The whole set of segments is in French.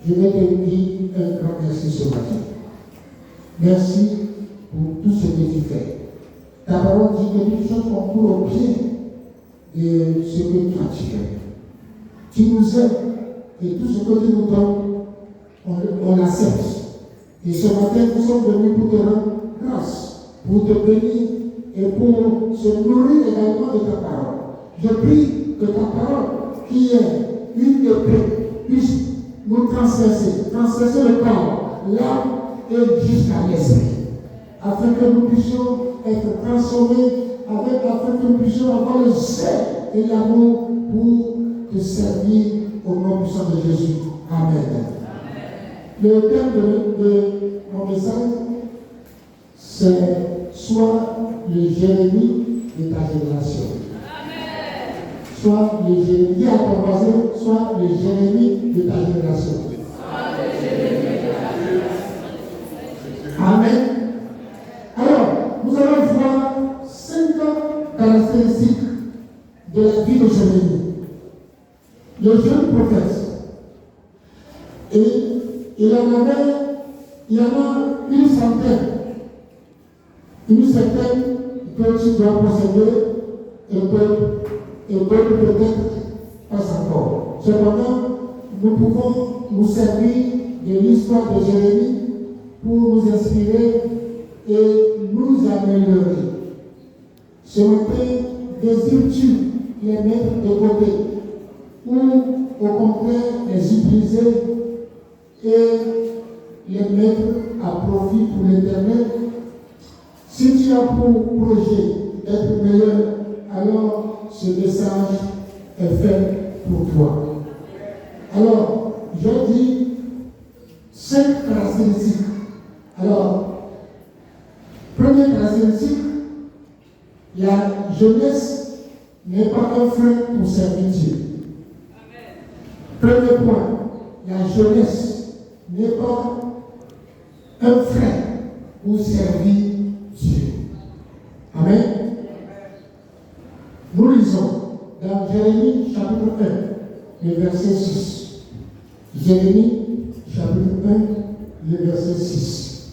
je vais te dire un grand merci ce matin. Merci pour tout ce que tu fais. Ta parole dit que toutes choses concourent au bien de ce que toi tu fais. Tu nous aimes et tout ce que tu nous donnes, on l'accepte. Et ce matin, nous sommes venus pour te rendre grâce, pour te bénir et pour se nourrir également de ta parole. Je prie que ta parole, qui est une épée, puisse nous transpercer le corps, l'âme et jusqu'à l'esprit, afin que nous puissions être transformés, afin que nous puissions avoir le zèle et l'amour pour te servir au nom puissant de Jésus. Amen. Le thème de mon message, c'est soit le Jérémie de ta génération. Soit le Jérémie, dis à ton voisin, soit le Jérémie de ta génération. Amen. Alors, nous allons voir 5 caractéristiques de la vie de Jérémie. Le jeune prophète. Et il y en a une centaine. Une certaine que tu dois posséder et d'autres peut-être pas encore. Cependant, nous pouvons nous servir de l'histoire de Jérémie pour nous inspirer et nous améliorer. Ce matin, désires-tu les mettre de côté ou au contraire les utiliser et les mettre à profit pour l'Éternel? Si tu as pour projet d'être meilleur, alors ce message est fait pour toi. Alors, je dis 5 caractéristiques. Alors, première caractéristique, la jeunesse n'est pas un frein pour servir Dieu. Premier point, la jeunesse n'est pas un frein pour servir Dieu. Amen. Nous lisons dans Jérémie chapitre 1, le verset 6. Jérémie chapitre 1, le verset 6.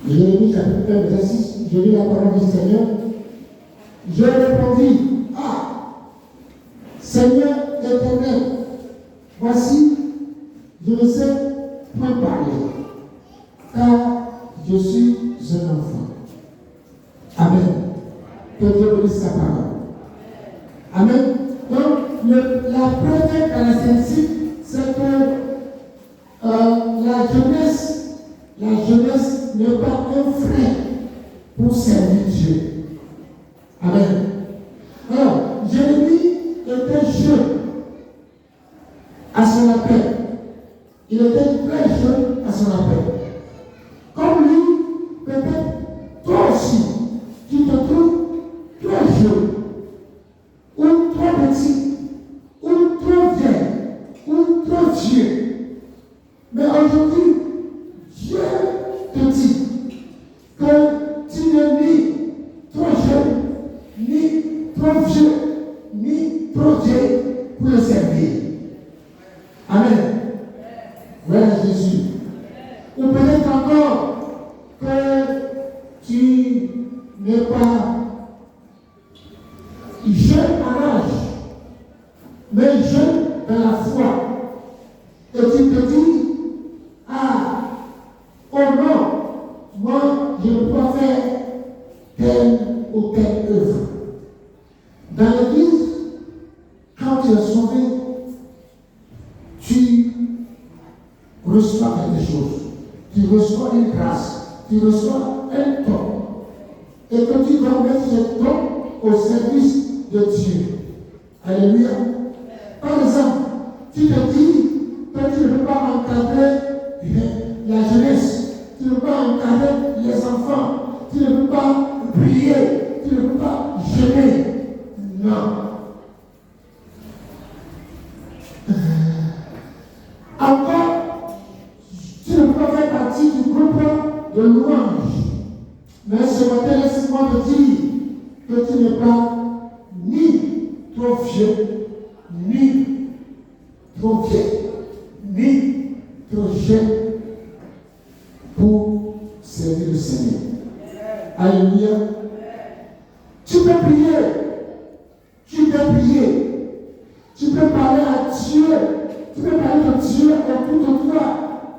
Jérémie chapitre 1, verset 6. Je lis la parole du Seigneur. Je répondis, Seigneur éternel, voici, je ne sais point parler, car je suis un enfant. Amen. Que Dieu bénisse sa parole. Amen. Donc, la première caractéristique, c'est que la jeunesse n'est pas un frein pour servir Dieu. Amen. Alors, Jérémie était jeune à son appel. Il était très jeune à son appel. Comme lui, peut-être toi aussi, tu te trouves très jeune, ou trop petit, ou trop vieille, ou trop vieux. Mais aujourd'hui, Dieu te dit que tu n'es ni trop jeune, ni trop vieux, ni trop vieille pour le servir. Amen. Voilà Jésus. Ou peut-être encore que tu n'es pas jeune en âge, mais jeune dans la foi. Et tu te dis, oh non, moi je ne peux pas faire telle ou telle œuvre. Dans l'église, quand tu es sauvé, tu reçois quelque chose. Tu reçois une grâce. Tu reçois un don. Et que tu dois mettre ce don au service de Dieu. Alléluia. Par exemple, tu te dis que tu ne peux pas encadrer la jeunesse. Tu ne peux pas encadrer les enfants. Tu ne peux pas prier. Tu ne peux pas jeûner. Non. Encore, tu ne peux pas faire partie du groupe de louange. Mais ce matin, laisse-moi te dire que tu n'es pas ni trop vieux, ni trop vieille, ni trop jeune pour servir le Seigneur. Alléluia. Tu peux prier. Tu peux prier. Tu peux parler à Dieu. Tu peux parler de Dieu autour de toi.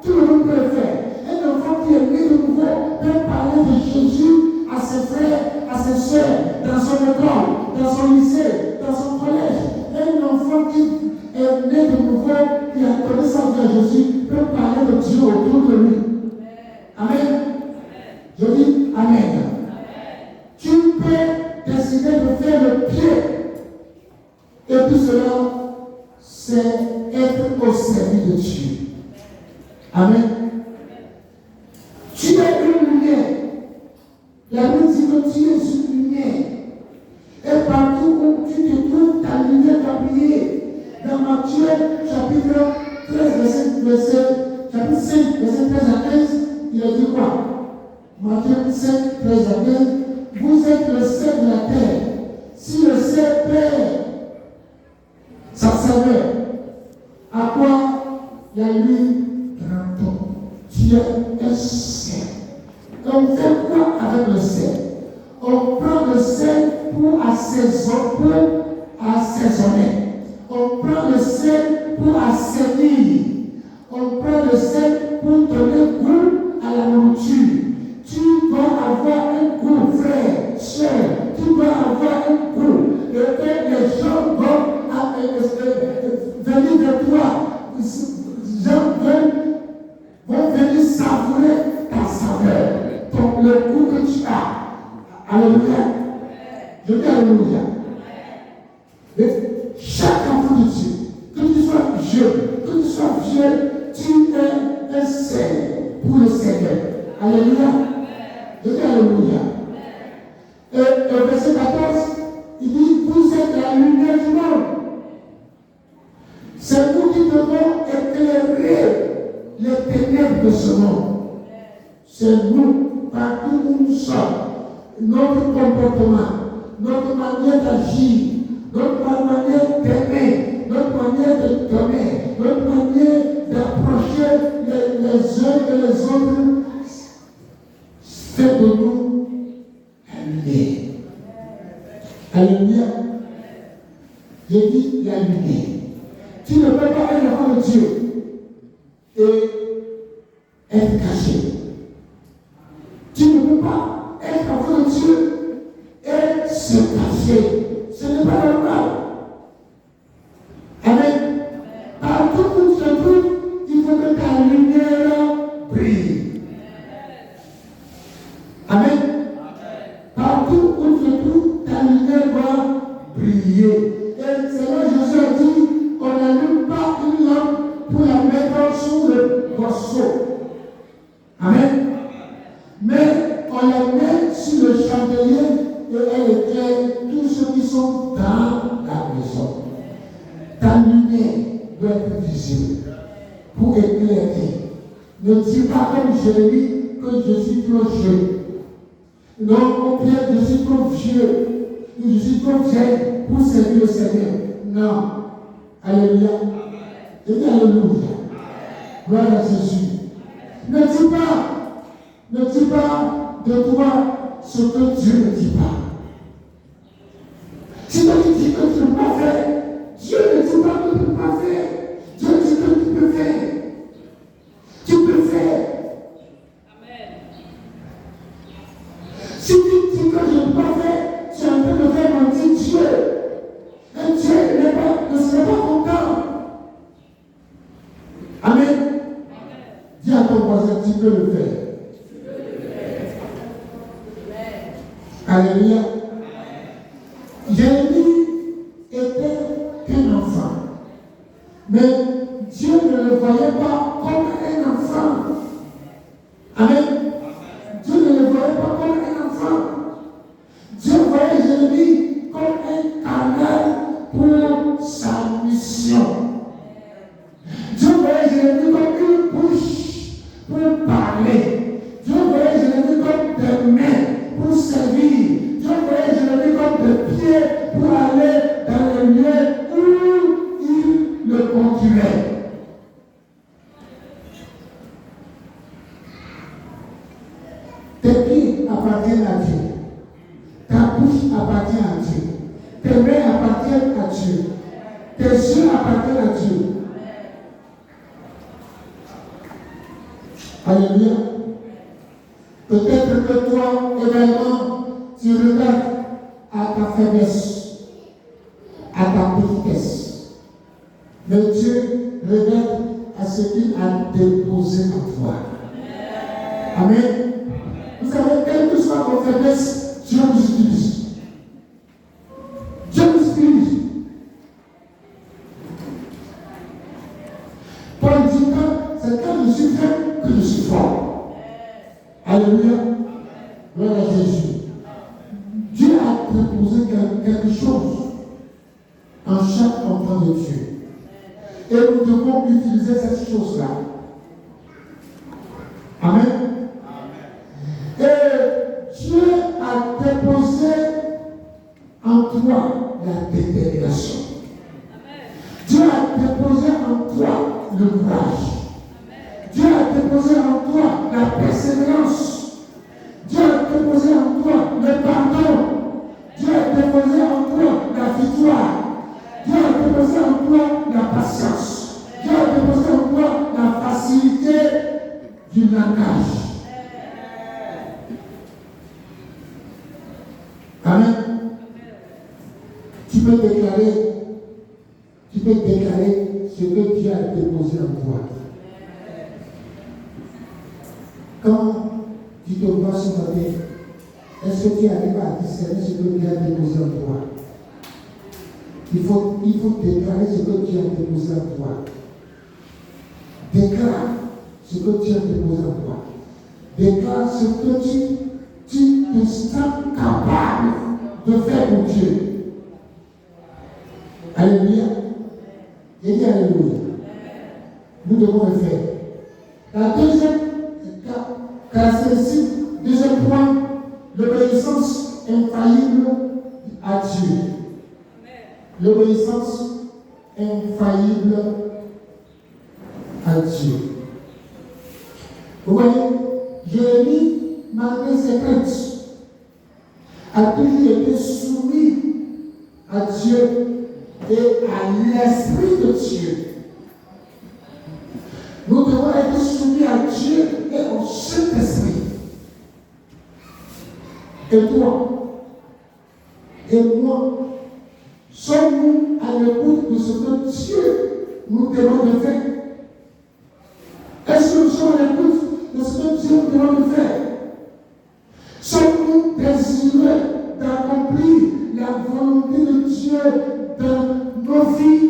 Tout le monde peut le faire. Un enfant qui est né de nouveau peut parler de Jésus à ses frères, à ses soeurs, dans son école, dans son lycée, dans son collège. Un enfant qui est né de nouveau, qui a donné sa vie à Jésus, peut parler de Dieu autour de lui. Amen. Je dis Amen. Tu peux décider de faire le pied. Et tout cela, c'est être au service de Dieu. Amen. Tu es une lumière. La Bible dit que tu es une lumière. Et partout où tu te trouves, ta lumière doit briller. Dans Matthieu, chapitre 13, chapitre 5, verset 13 à 15, il a dit quoi? Matthieu 5, 13 à 15. Vous êtes le sel de la terre. Si le sel perd sa saveur, à quoi la nuit rend-on? Tu es un sel. On fait quoi avec le sel? On prend le sel pour assaisonner. On prend le sel pour assainir. On prend le sel pour donner goût à la nourriture. Tu dois avoir un goût, frère, soeur. Tu dois avoir un goût. Et que les gens vont venir de toi. Les gens vont venir savourer ta saveur. Donc le goût que tu as. Alléluia. Je dis Alléluia. Mais chaque enfant de Dieu, que tu sois jeune, que tu sois vieux, tu es un sel pour le Seigneur. Alléluia. Je dis Alléluia. Et au verset 14, il dit, vous êtes la lumière du monde. C'est nous qui devons éclairer les ténèbres de ce monde. C'est nous, partout où nous sommes, notre comportement, notre manière d'agir, notre manière d'aimer, notre manière de donner, notre manière d'approcher les uns et les autres, fait de nous la lumière. Alléluia. Je dis la lumière. Tu ne peux pas être enfant de Dieu et être caché. Tu ne peux pas être enfant de Dieu et se cacher. Ce n'est pas normal. Amen. Partout où tu te trouves, il faut que ta lumière brille. Amen. Partout où tu te trouves, ta lumière va briller. Et c'est là que Jésus a dit, on n'allume pas une lampe pour la mettre sous le boisseau. Amen. Mais on la met sur le chandelier et elle éclaire tous ceux qui sont dans la maison. Ta lumière doit être visible pour éclairer. Ne dis pas comme Jérémie que je suis trop jeune. Non, au pire, je suis trop vieux. Je suis trop vieille pour servir le Seigneur. Non. Alléluia. Je dis Alléluia. Gloire à Jésus. Ne dis pas de toi ce que Dieu ne dit pas. Si tu dis que tu ne peux pas faire, Dieu ne dit pas que tu ne peux pas faire. Dieu dit que tu peux faire. Tu peux faire. Amen. Si tu dis que je ne peux pas faire, tu es en train de faire mentir Dieu. Et Dieu ne serait pas content. Amen. Dis à ton voisin, tu peux le faire. Alléluia. Jérémie était qu'un enfant. Mais Dieu ne le voyait pas comme un enfant. Amen. Dieu ne le voyait pas comme un enfant. Dieu voyait Jérémie comme un canal pour sa mission. Dieu voyait Jérémie comme une bouche pour parler. Dieu voyait Jérémie comme des mains pour servir. Dieu voyait Jérémie comme des pieds pour aller dans les lieux où Dieu. Tes yeux appartiennent à Dieu. Alléluia. Peut-être que toi également, tu regardes à ta faiblesse, à ta petitesse. Mais Dieu regarde à ce qu'il a déposé en toi. Amen. Vous savez, quelle que soit votre faiblesse, Dieu vous utilise. Dieu vous utilise. Paul dit que c'est quand je suis faible que je suis fort. Alléluia. Gloire à Jésus. Dieu a déposé quelque chose en chaque enfant de Dieu. Et nous devons utiliser cette chose-là. Amen. Et Dieu a déposé en toi la détermination. Dieu a déposé en toi le courage. Dieu a déposé en toi la persévérance. Dieu a déposé en toi le pardon. Dieu a déposé en toi la victoire. Dieu a déposé en toi la patience. Dieu a déposé en toi la facilité du langage. Amen. Tu peux déclarer ce que Dieu a déposé en toi. Quand tu te vois ce matin, est-ce que tu arrives à discerner ce que Dieu a déposé en toi? Il faut déclarer ce que Dieu a déposé en toi. Déclare ce que Dieu a déposé en toi. Déclare ce que tu te sens capable de faire pour Dieu. Alléluia. Et dis Alléluia. Nous devons le faire. La deuxième caractéristique, deuxième point, l'obéissance infaillible à Dieu. L'obéissance infaillible à Dieu. Vous voyez, Jérémie, malgré ses craintes, a toujours été soumis à Dieu et à l'Esprit de Dieu. Nous devons être soumis à Dieu et au Saint-Esprit. Et toi, et moi, sommes-nous à l'écoute de ce que Dieu nous demande de faire? Est-ce que nous sommes à l'écoute de ce que Dieu nous demande de faire? Sommes-nous désireux d'accomplir la volonté de Dieu dans nos vies?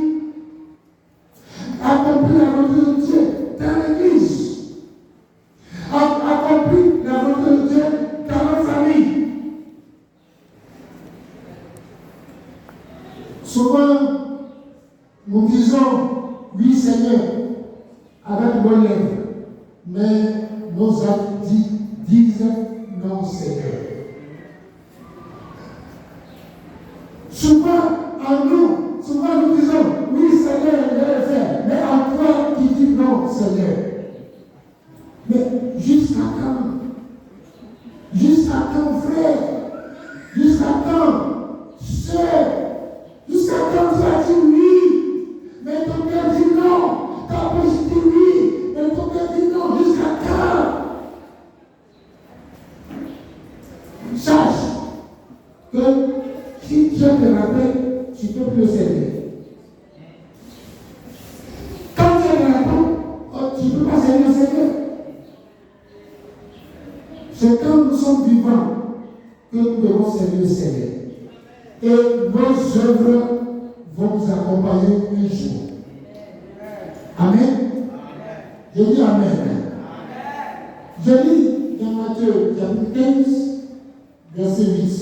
Accomplir la volonté de Dieu dans l'Église? Accomplir la volonté de Dieu dans nos familles? Souvent, nous disons oui Seigneur avec nos lèvres, mais nos actes disent non Seigneur. Souvent nous disons oui Seigneur, je vais le faire, mais en toi qui dis non Seigneur. Mais jusqu'à quand? Jusqu'à quand frère? Jusqu'à quand sœur? Jusqu'à quand tu as dit oui, mais ton cœur dit non. Ta bouche dit oui, mais ton cœur dit non. Jusqu'à quand? Sache que si Dieu te rappelle, tu ne peux plus le servir. Quand Dieu te rappelle, tu ne peux pas servir le Seigneur. C'est quand nous sommes vivants que nous devons servir le Seigneur. Et nos œuvres vont nous accompagner un jour. Amen. Je dis Amen. Je lis dans Matthieu chapitre 15, verset 8.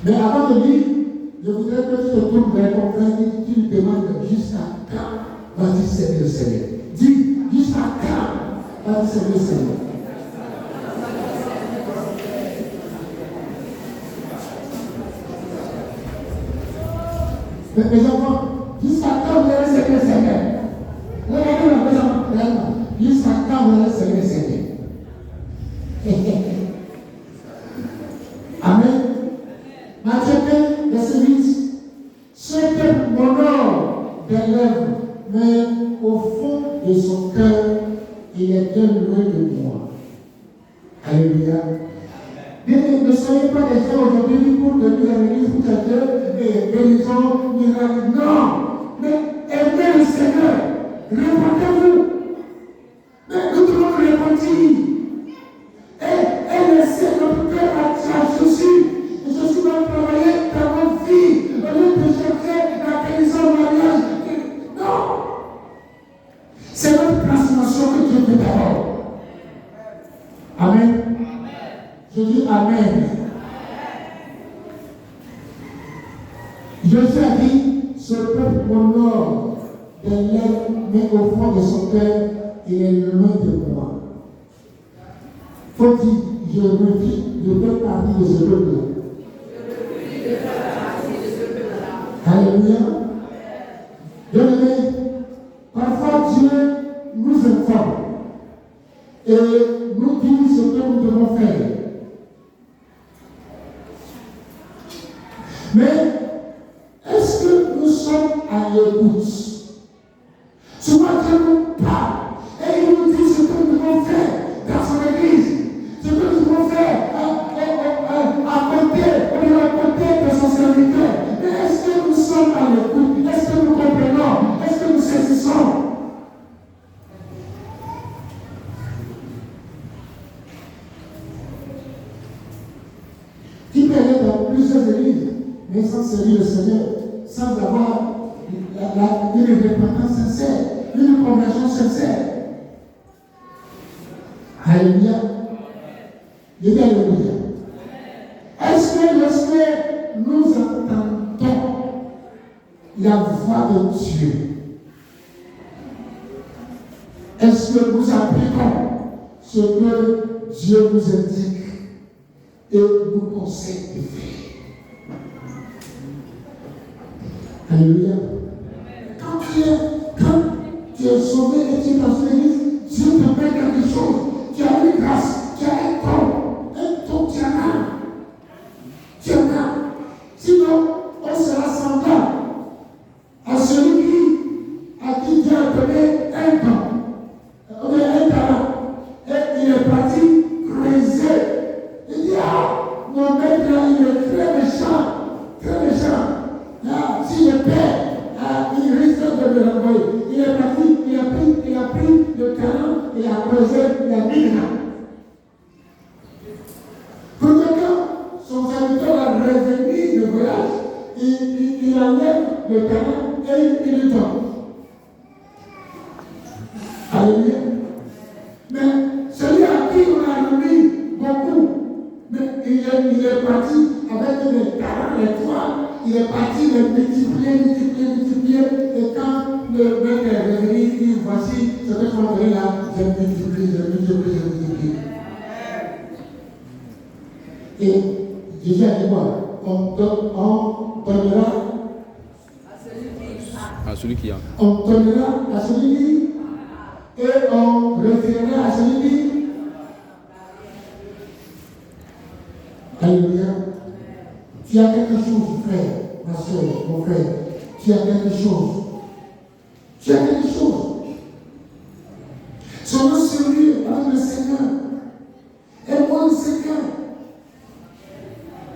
Mais avant de lire, je voudrais que tu te tournes vers ton frère et tu lui demandes jusqu'à quand vas-tu servir le Seigneur? Dis jusqu'à quand vas-tu servir le Seigneur? Mes enfants, jusqu'à quand vous allez servir le Seigneur? Regardez la maison, jusqu'à quand vous allez servir le Seigneur? Amen. Matthieu 15, verset 10. Ce peuple m'honore des lèvres, mais au fond de son cœur, il est bien loin de moi. Alléluia. Bien, ne soyez pas des gens aujourd'hui pour venir à l'église pour quelqu'un et guérison, miracle. Non! Mais aimez le Seigneur. Répondez-vous. Mais nous devons repentir. Et laisser notre cœur à Jésus. Et Jésus va travailler dans notre vie. Au lieu de chercher la guérison au mariage. Non! C'est notre transformation que Dieu veut d'abord. Amen. Je dis Amen. Jésus a dit, ce peuple m'honore des lèvres, mais au fond de son cœur, il est loin de moi. Faut dire, je fais partie de ce peuple-là. Alléluia. Bien-aimé, parfois Dieu nous informe et nous dit ce que nous devons faire. Mais est-ce que nous sommes à l'écoute? Souvent Dieu nous parle et il nous dit ce que nous devons faire dans son église, ce que nous devons faire à côté de son serviteur. Mais est-ce que nous sommes à l'écoute? Est-ce que nous comprenons? Est-ce que nous saisissons? Qui peut aller dans plusieurs églises, mais sans servir le Seigneur, sans avoir une repentance sincère, une conversion sincère. Alléluia. Je dis Alléluia. Est-ce que lorsque nous entendons la voix de Dieu, est-ce que nous appliquons ce que Dieu nous indique et nous conseille de faire? Alléluia. Quand tu es sauvé et tu es dans une église, Dieu te fait quelque chose. Tu as une grâce, tu as un don, tu en as. Tu en as. Sinon, on sera semblable à celui à qui Dieu a donné un don, un talent. Et il est parti creuser. Il dit, mon maître là, il est très méchant, très méchant. Si je perds, il risque de me renvoyer. Il est parti, il a pris le talent, il a creusé, il a mis là. Pour que quand son serviteur a revenu de voyage, il enlève le talent et il le donne. Alléluia. Mais celui à qui on a remis beaucoup, mais il est parti avec les talents, les trois. Il est parti de multiplier, et quand le maître est revenu, il dit, voici ce que je vais là, je multiplie. Et Jésus a dit quoi? On donnera à celui qui a. On donnera à celui qui, et on retirera à celui qui. Alléluia. Tu as quelque chose, frère, ma soeur, mon frère. Tu as quelque chose. Tu as quelque chose. Soyons sérieux avec le Seigneur. Aimons le Seigneur.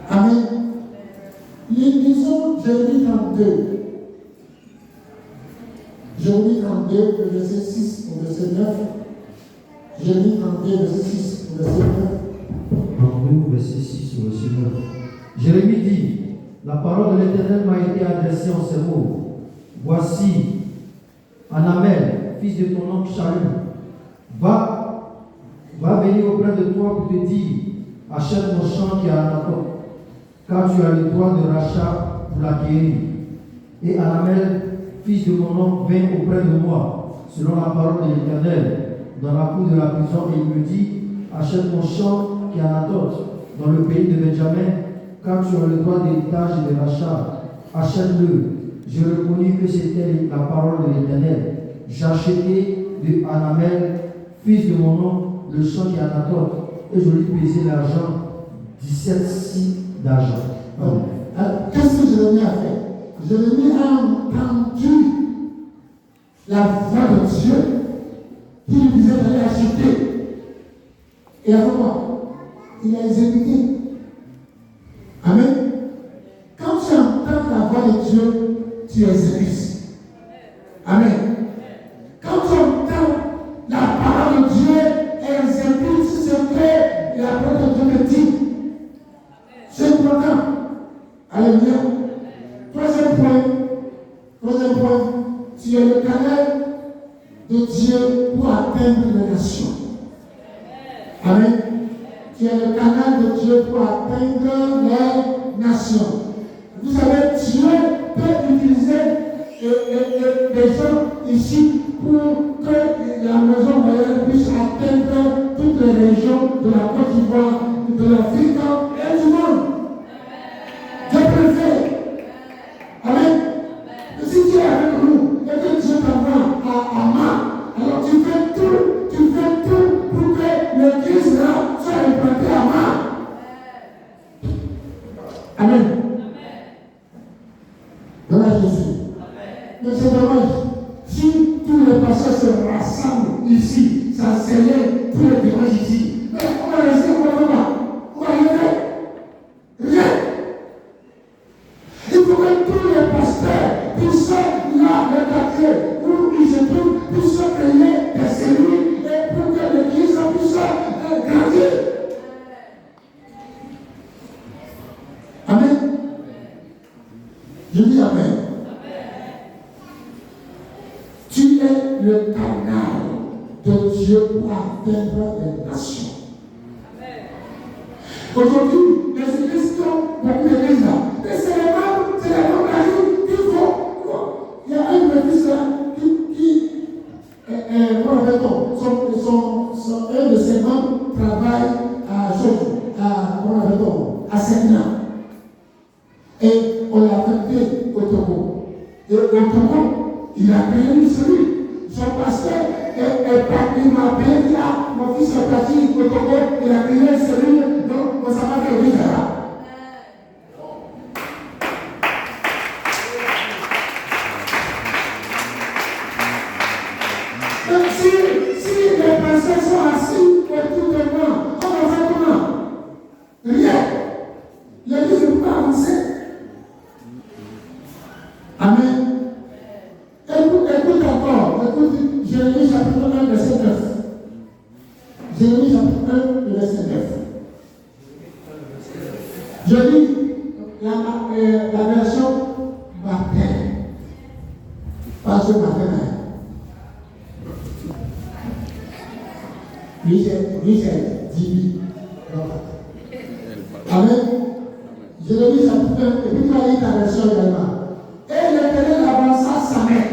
Amen. Lisons Jérémie 32. Jérémie 32, verset 6 au verset 9. Jérémie 32, verset 6 au verset 9. 32, verset 6 au verset 9. Jérémie dit, la parole de l'Éternel m'a été adressée en ces mots. Voici, Anamel, fils de ton oncle Shalom, va venir auprès de toi pour te dire, achète mon champ qui est à Anatot, car tu as le droit de rachat pour l'acquérir. Et Anamel, fils de mon oncle, vint auprès de moi, selon la parole de l'Éternel, dans la cour de la prison, et il me dit, achète mon champ qui est à Anatot, dans le pays de Benjamin, car tu as le droit d'héritage et de rachat, achète-le. Je reconnus que c'était la parole de l'Éternel. J'achetai de Anamel, fils de mon oncle, le champ qui est à Anatot, et je lui pesai l'argent, 17 scies d'argent. Amen. Jérémie a entendu la voix de Dieu qui lui disait d'aller acheter. Et après quoi? Il a exécuté. Amen. Quand tu entends la voix de Dieu, tu exécutes. Amen. Quand tu entends la parole de Dieu, exécute ce que la parole de Dieu te dit. C'est important. Alléluia. Troisième point, tu es le canal de Dieu pour atteindre les nations. Amen. Tu es le canal de Dieu pour atteindre les nations. Vous savez, Dieu peut utiliser des gens ici pour que la maison royale puisse atteindre toutes les régions de la Côte d'Ivoire, de l'Afrique et du monde. Dieu peut le faire. Amen. Et si tu es avec nous et que Dieu t'envoie à Ama, alors tu fais tout pour que l'église là soit implantée à Ama. Amen. Voilà Jésus. Mais c'est dommage. Si tous les pasteurs se rassemblent ici, s'enseigner tous les dimanches ici, mais on va rester, on va faire. On va rien. Il faut que tous les pasteurs puissent là, le quartier où ils se trouvent, puissent créer des cellules et pour que l'église puisse grandir. Amen. Je dis Amen. Tu es le canal de Dieu pour atteindre les nations. Aujourd'hui, les églises ont beaucoup d'églises là. Mais c'est les membres qui font. Il y a un église là qui un de ses membres travaille à Sénat. Et on l'a affecté au Togo. Et au Togo, il a payé une cellule. Son pasteur il m'a appelé, dit, mon fils est parti au Togo, il a payé une cellule, donc on s'en va faire vivre là. Donc si les pasteurs sont assis autour de moi, on va faire comment? Rien. L'église ne peut pas avancer. Amen. Écoute encore, écoute Jérémie chapitre 1, verset 9. Jérémie chapitre 1, verset 9. Je lis la version matin. Pas ce matin. Lui c'est 10 000. Amen. Jérémie chapitre 1, et puis tu vas lire ta version également. Et l'Éternel avança sa main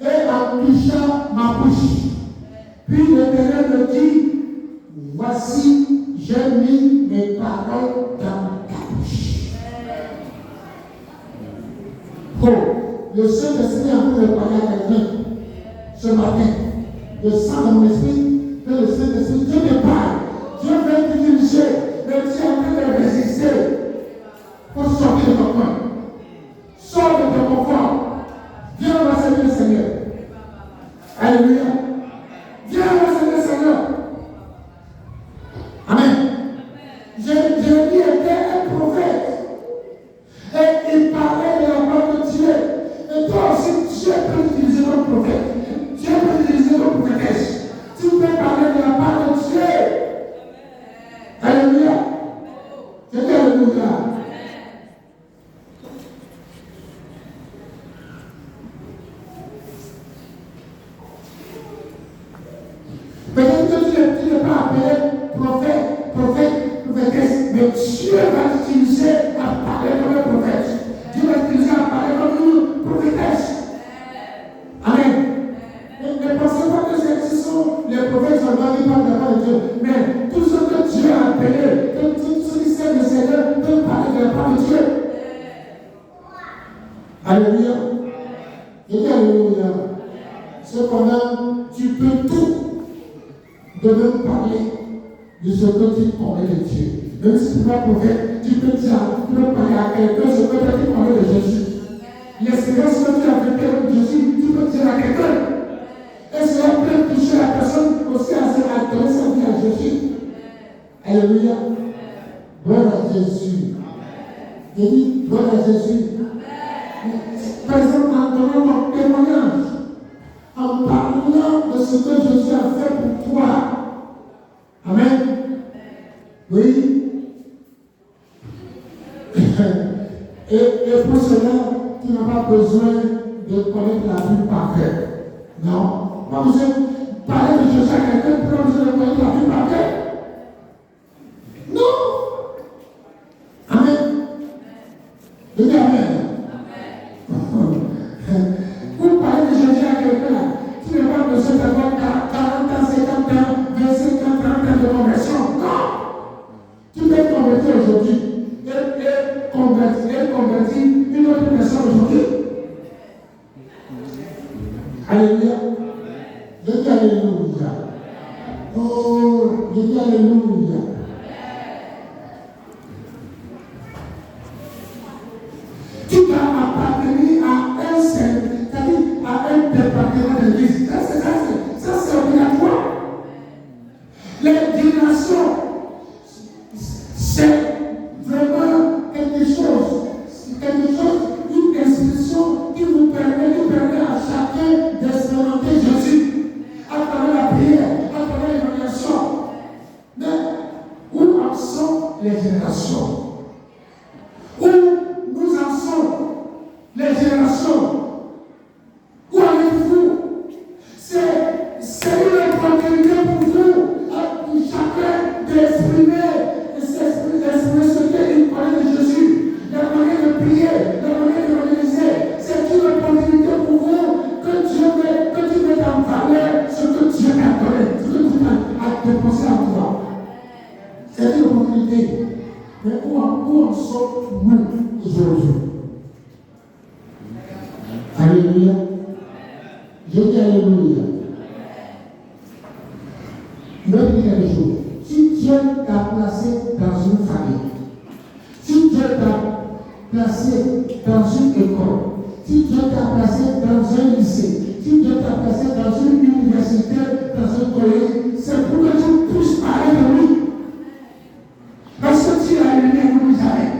et toucha ma bouche. Puis l'Éternel me dit, voici, j'ai mis mes paroles dans ta bouche. Oh, le Saint-Esprit est en train de parler à quelqu'un ce matin. Je sens dans mon esprit que le Saint-Esprit, Dieu te parle. Dieu veut t'utiliser, mais tu es en train de résister pour sortir de ton coin. Sors de ton confort. Viens, on va servir le Seigneur. Alléluia. Viens, on va servir le Seigneur. Amen. Jérémie était un prophète. Et il parlait de la parole de Dieu. Et toi aussi, Dieu peut utiliser ton prophète. Dieu peut utiliser ton prophétesse. Tu peux parler de la parole de Dieu. Alléluia. Je dis Alléluia. Peut-être que tu n'es pas appelé prophétesse, mais Dieu va t'utiliser à parler comme un prophète. Dieu va t'utiliser à parler comme une prophétesse. Amen. Ne pensez pas que ce sont les prophètes seulement qui parlent de la parole de Dieu, mais tous ceux que Dieu a appelés, tous ceux qui servent le Seigneur, peuvent parler de la parole de Dieu. Alléluia. Je dis Alléluia. Cependant, tu peux tout de même parler de ce que tu connais de Dieu. Même si tu n'es pas prophète, tu peux parler à quelqu'un ce que tu connais de Jésus. l'expérience que tu as vécue avec Jésus, tu peux dire à quelqu'un. Et cela peut toucher la personne aussi à donner sa vie à Jésus. Alléluia. Gloire à Jésus. J'ai dit, gloire à Jésus. Par exemple, en donnant mon témoignage, en parlant de ce que Jésus a fait pour toi. Amen. Oui. Et pour cela, tu n'as pas besoin de connaître la Bible par cœur. Non. Pas besoin de parler de Jésus à quelqu'un, tu n'as pas besoin de connaître la Bible par cœur. Non. Amen. Je dis Amen. Pour parler de Jésus à quelqu'un, tu n'as pas besoin d'avoir 40 ans, 50 ans, 25 ans, 30 ans de conversion. Non. Tu peux être converti aujourd'hui et convertir une autre personne aujourd'hui. Alléluia. Je dis Alléluia. Oh, je dis Alléluia. Tu dois appartenir à un seul, c'est-à-dire à un département de l'Église. Ça, c'est obligatoire. Les générations, c'est vraiment quelque chose, une institution qui nous permet à chacun d'expérimenter Jésus à travers la prière, à travers l'évaluation. Mais où en sont les générations? Où nous en sommes les générations? Où allez-vous? C'est une opportunité pour vous, pour chacun d'exprimer ce qu'il connaît de Jésus, la manière de prier, la manière d'organiser. C'est une opportunité pour vous que tu mettes en valeur ce que Dieu t'a donné, ce que Dieu a déposé en toi. C'est une opportunité. Mais où en sommes-nous aujourd'hui? Alléluia. Je dis Alléluia. Je vais dire quelque chose. Si Dieu t'a placé dans une famille, si Dieu t'a placé dans une école, si Dieu t'a placé dans un lycée, si Dieu t'a placé dans une université, dans un collège, c'est pour que tu puisses parler de lui. Parce que tu as la lumière, n'oublie jamais.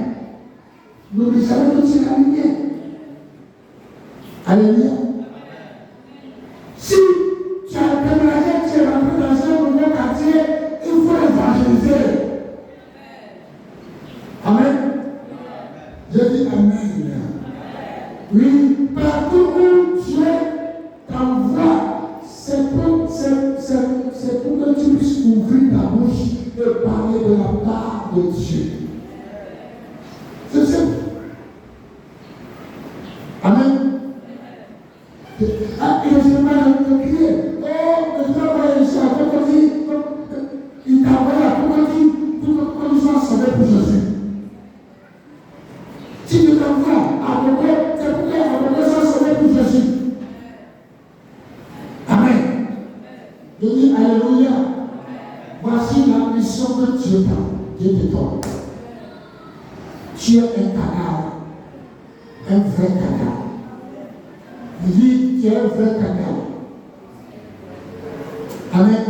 N'oublie jamais que tu as la lumière. Alléluia. Si tu as déménagé, tu es rentré dans un nouveau quartier, il faut évangéliser. Amen. Je dis Amen. Oui, partout où Dieu t'envoie, c'est pour que tu puisses ouvrir ta bouche et parler de la part de Dieu. C'est simple. Amen. Ah, il ne s'est pas de crier. Oh, le travail ici à Cocody, il t'a envoyé à Cocody pour que tu sois sauvé pour Jésus. Si tu t'envoies à Cocody, c'est pour que Cocody soit sauvé pour Jésus. Amen. Je dis Alléluia. Voici la mission que Dieu te donne. Tu es un cadavre, un vrai cadavre. Il dit, tu es un vrai cadavre. Amen.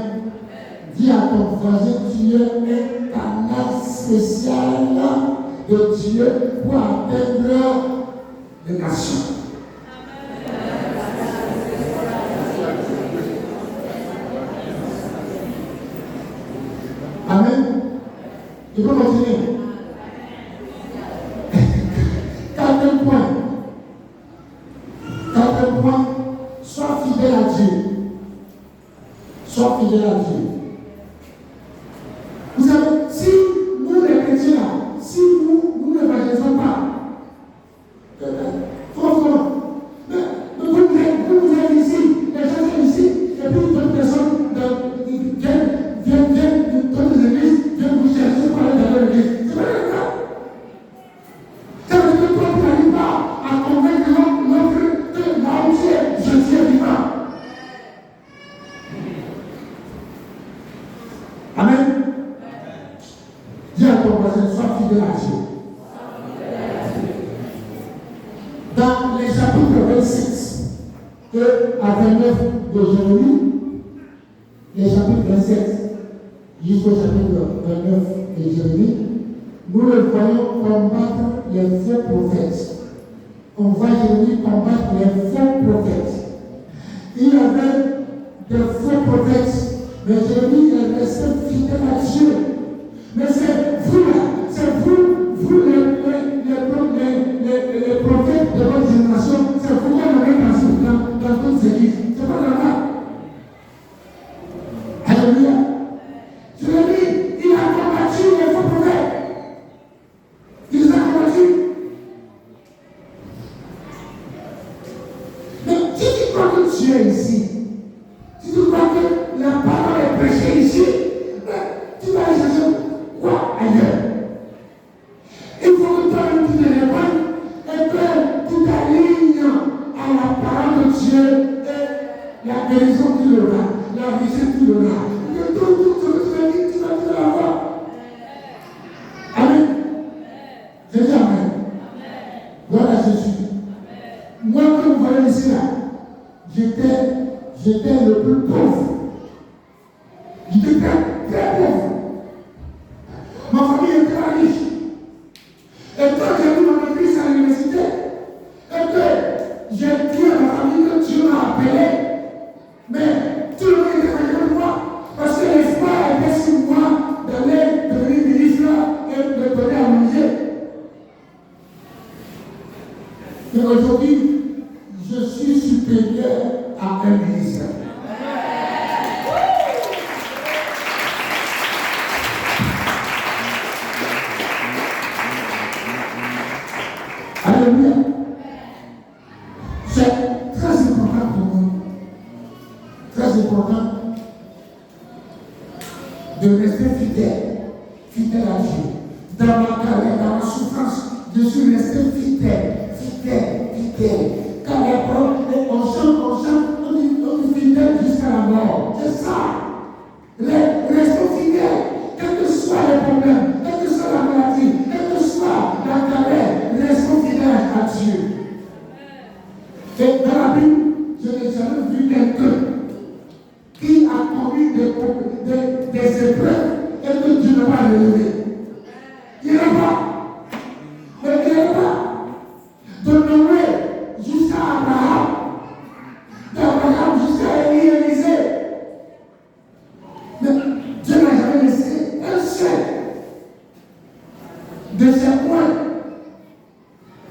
Dis à ton voisin, tu es un canal spécial de Dieu pour atteindre les nations. Amen. Tu peux continuer. Quatrième point. Sois fidèle à Dieu. Sois fidèle à Dieu. Vous savez, si nous les chrétiens, si nous n'évangélisons pas, franchement, vous êtes ici, les gens sont ici, et puis d'autres personnes viennent d'autres églises, viennent vous chercher pour aller dans l'église. C'est pas le cas. Ça veut dire que toi, tu n'arrives pas à convaincre l'autre que là où tu es, Jésus est vivant. Dans les chapitres 26 et à 29 de Jérémie, les chapitres 27 jusqu'au chapitre 29 de Jérémie, nous le voyons combattre les faux prophètes. On voit Jérémie combattre les faux prophètes. Il y avait des faux prophètes, mais Jérémie est resté fidèle à Dieu. Mais c'est vous là, c'est vous les prophètes de votre génération, c'est vous qu'on met dans toutes ces églises. C'est pas normal. Alléluia. Jérémie, il a combattu les faux prophètes. Il les a combattus. Mais si tu crois que tu es ici, si tu crois que la parole est prêchée ici, tu vas aller chercher quoi ailleurs? Il faut que toi-même tu te répondes et que tu t'alignes à la parole de Dieu et la guérison qu'il aura, la visite qu'il aura. Tout ce que tu vas dire, tu vas l'avoir. Amen. Je dis Amen. Gloire à Jésus. Moi, comme vous voyez ici, là, j'étais le plus pauvre. J'étais très pauvre. Ma famille était très riche. Et quand j'ai vu mon église à l'université, et que j'ai dit à ma famille que Dieu m'a appelé, mais tout le monde était contre moi, parce que l'espoir était sur moi d'aller devenir ministre et de donner à manger. Et aujourd'hui, je suis supérieur à un ministre. Alléluia. C'est très important pour nous. Très important de rester fidèle à Dieu. Dans ma galère, dans ma souffrance, je suis resté fidèle. Car les paroles, on chante, on dit fidèle jusqu'à la mort. C'est ça. Restons fidèles. Quels que soient les problèmes, quelle que soit la maladie, quelle que soit la galère, restons fidèles à Dieu. Et dans la Bible, je n'ai jamais vu quelqu'un qui a connu des épreuves et que Dieu n'a pas relevé. Il n'y en a pas. Mais il n'y en a pas. De Noé jusqu'à Abraham, d'Abraham jusqu'à Élie et Élisée. Mais Dieu n'a jamais laissé un seul de ses points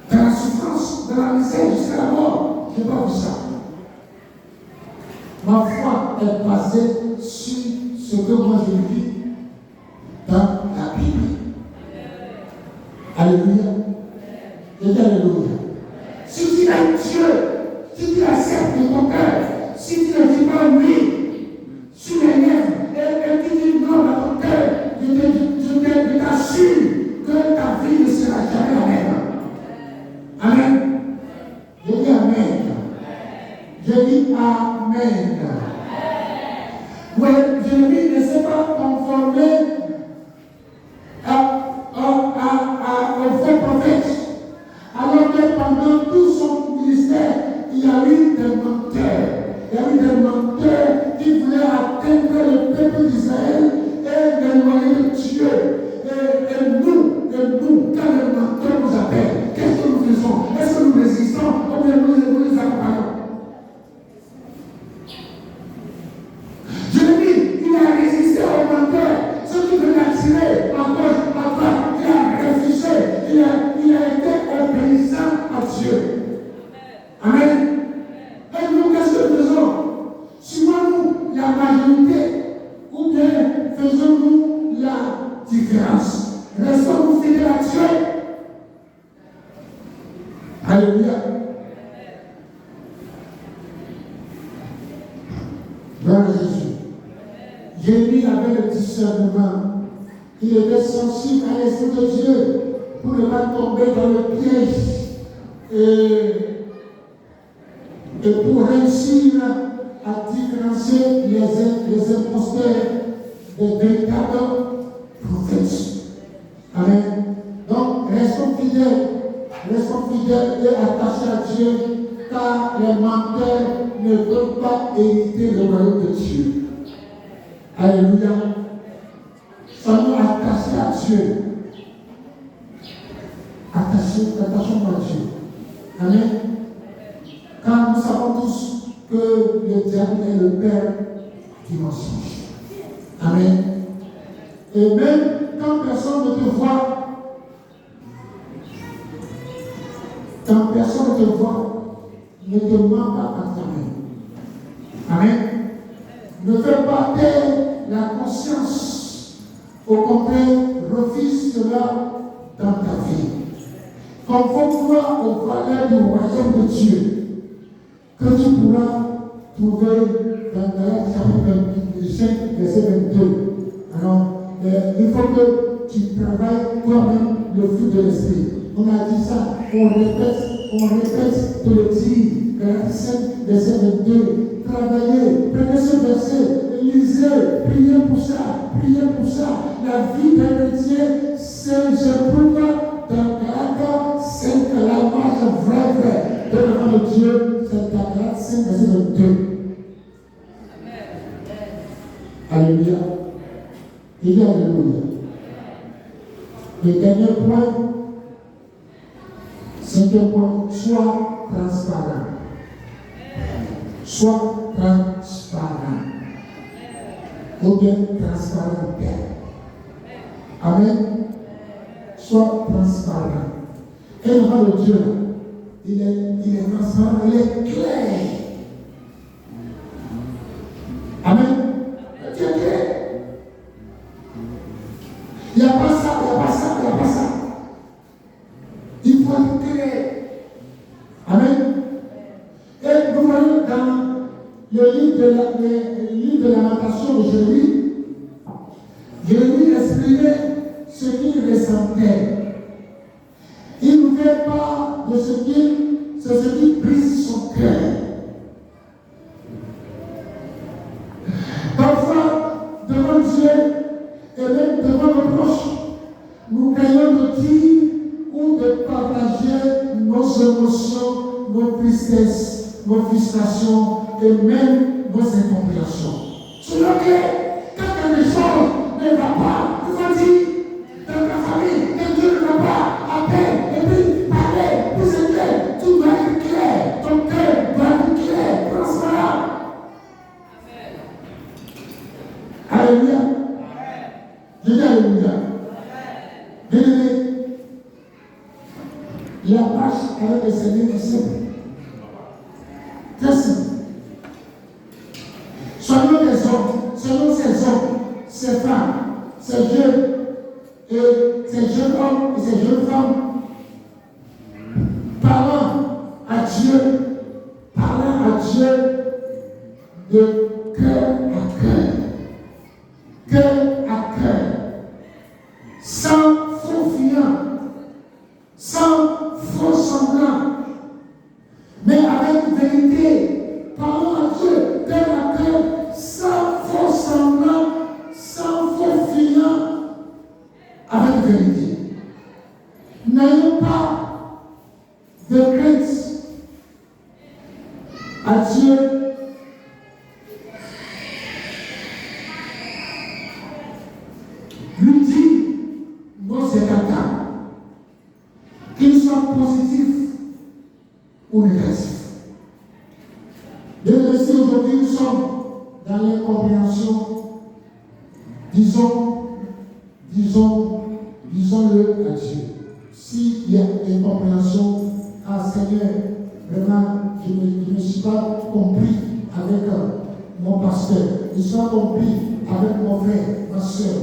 dans la souffrance, dans la misère jusqu'à la mort. Je n'ai pas vu ça. Ma foi est basée sur ce que moi je lis dans la Bible. Alléluia. Je dis Alléluia. Si tu aimes Dieu, si tu acceptes de ton cœur, si tu ne dis pas oui sur les lèvres et tu dis non dans ton cœur, je t'assure que ta vie ne sera jamais la même. Amen. Je dis Amen. Je dis Amen. Oui, Jérémie ne s'est pas conformé aux faux prophètes. Alors que pendant tout son ministère, il y a eu des menteurs. Il y a eu des menteurs qui voulaient atteindre le peuple d'Israël et l'éloigner de Dieu. Et nous, quand les menteurs nous appellent, qu'est-ce que nous faisons? Est-ce que nous résistons ou bien nous les accompagnons? Jérémie, il a résisté aux menteurs. Ceux qui veulent l'attirer à gauche, à droite, il a refusé. Il a été obéissant à Dieu. Amen. Et nous, qu'est-ce que nous faisons? Suivons-nous la majorité ou bien faisons-nous la différence? Restons-nous fidèles à Dieu. Alléluia. Gloire à Jésus. Jérémie avait le discernement. Il était sensible à l'Esprit de Dieu pour ne pas tomber dans le piège et pour réussir à différencier les imposteurs des véritables prophètes. Amen. Donc, restons fidèles restons fidèles et attachés à Dieu, car les menteurs ne peuvent pas hériter le royaume de Dieu. Alléluia. Soyons attachés à Dieu. Attachons-nous à Dieu. Amen. Car nous savons tous que le diable est le père du mensonge. Amen. Et même quand personne ne te voit, ne te ment pas à toi-même. Amen. Ne fais pas taire la conscience. Au contraire, refuse cela dans ta vie. Conforme-toi aux valeurs du royaume de Dieu, que tu pourras trouver dans Galates chapitre 5, verset 22. Alors, il faut que tu travailles toi-même le fruit de l'esprit. On a dit ça, on répète de le dire. Galates 5, verset 22. Travaillez, prenez ce verset, lisez, priez pour ça. La vie d'un chrétien, je prouve dans Galates 5, la marche vraie devant le Dieu, c'est Galates 5, verset 22. Alléluia. Il y a alléluia. Le dernier point, cinquième point, sois transparent. Sois transparent. Ou bien transparent. Amen. Sois transparent. Et le Dieu, il est transparent, il est clair. Amen. Dieu est clair. Il n'y a pas ça. Il faut être clair. Amen. Et nous voyons dans le livre de Lamentation de Jérémie exprimait ce qu'il ressentait. Il ne fait pas de ce qui brise son cœur. Parfois, devant Dieu et même devant nos proches, nous craignons de dire ou de partager nos émotions, nos tristesses, nos frustrations et même nos incompréhensions. Sur le cœur, quand quelque chose ne va pas, tu vas dire dans ta famille que Dieu ne va pas, appelle et puis parler, pour se clair. Tu dois être clair, ton cœur doit être clair, transparent. Alléluia. Je dis alléluia. Bien-aimé, la marche avec le Seigneur est simple. Très simple. Soyons des hommes, soyons ces hommes, ces femmes, ces jeunes hommes et ces jeunes femmes, parlant à Dieu de cœur à cœur, sans faux fiant, sans faux semblant, mais avec vérité, parlons à Dieu cœur à cœur, sans faux semblant, sans faux fiant, avec vérité. N'ayons pas de crainte à Dieu. Lui dit nos états, qu'ils soient positifs ou négatifs. Bien si aujourd'hui nous sommes dans l'incompréhension, disons-le à Dieu. S'il y a une incompréhension, Seigneur, vraiment, je ne suis pas compris avec mon pasteur, je ne suis pas compris avec mon frère, ma soeur.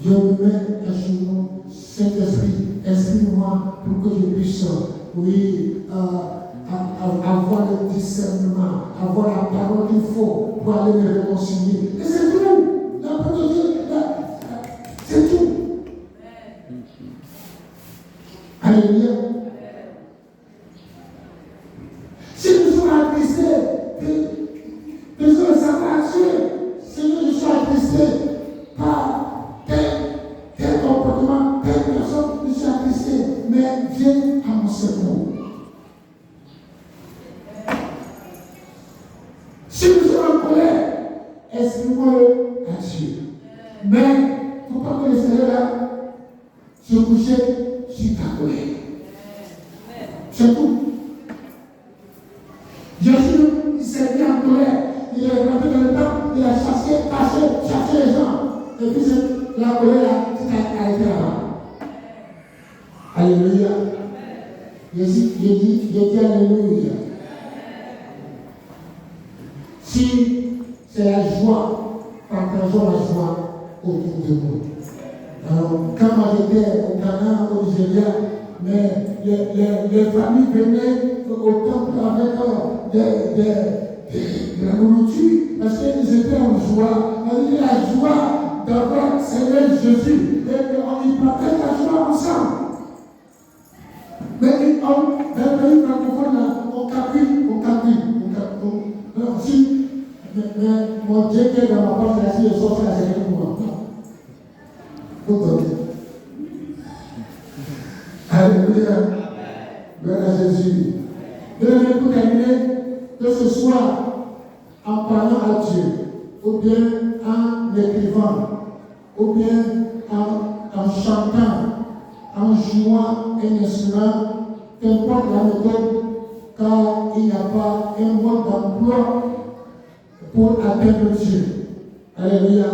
Dieu me met un jour, Saint-Esprit, exprime-moi pour que je puisse, avoir le discernement, avoir la parole qu'il faut pour aller me réconcilier. Et c'est tout. La parole de Dieu, c'est tout. Alléluia. Si nous sommes attristés, que nous sommes attachés, Seigneur, je suis attristé par tel comportement, telle personne, je suis attristé, mais viens Si nous sommes en colère, exprimons-le à Dieu. Mais il ne faut pas que le Seigneur là se couche sur ta colère. C'est tout. Jésus, il s'est mis en colère. Il est rentré dans le temple, il a chassé les gens. Et puis la colère là, c'est arrêté là-bas. Alléluia. Je dis alléluia. Si c'est la joie, partageons la joie autour de nous. Alors, quand moi j'étais au Ghana, au Nigeria, mais les familles venaient au temple avec de la nourriture, parce qu'ils étaient en joie. On dit la joie d'avoir Seigneur Jésus, et on y partage la joie ensemble. Mais dans le pays francophone, on capille. Si mon Dieu qui est dans ma porte, là, si je sors, c'est la Seigneur pour moi. Faut donner. Alléluia. Gloire à Jésus. Bien, pour terminer, que ce soit en parlant à Dieu, ou bien en écrivant, ou bien en chantant, en jouant un instrument, qu'importe la méthode, car il n'y a pas un mode d'emploi pour atteindre Dieu. Alléluia.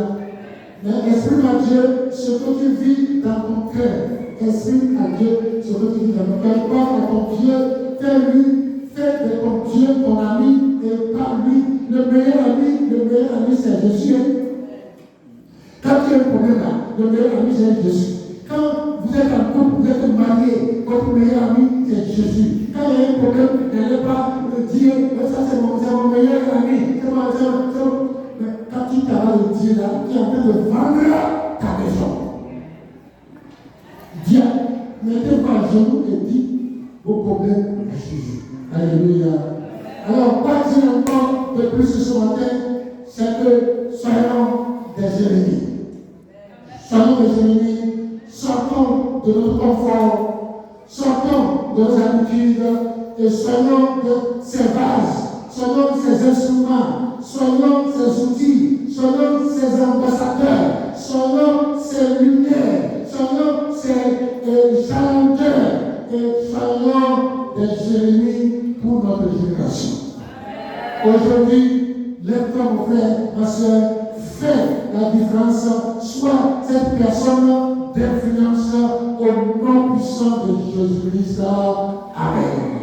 Mais exprime à Dieu ce que tu vis dans ton cœur. Exprime à Dieu ce que tu vis dans ton cœur. Parle à ton Dieu, fais de ton Dieu ton ami et par lui. Le meilleur ami c'est Jésus. Quand tu as un problème là, le meilleur ami c'est Jésus. Quand vous êtes en couple, vous êtes marié, votre meilleur ami c'est Jésus. Quand il y a un problème, n'allez pas dire ça c'est mon meilleur ami. Mais quand tu t'arrêtes de dire là, tu es en train de vendre ta maison. Dieu, mettez-vous à genoux et dites vos problèmes à Jésus. Alléluia. Alors, pas dire encore de plus ce matin, c'est que soyons des ennemis. Soyons des ennemis, sortons de notre confort, sortons de nos habitudes et soyons de ces vases, soyons ces instruments, soyons ces outils, soyons ces ambassadeurs, soyons ces lumières, soyons ces challengers et soyons des ennemis pour notre génération. Aujourd'hui, lève-toi mon frère, ma soeur, fais la différence, sois cette personne d'influence au nom puissant de Jésus-Christ. Amen.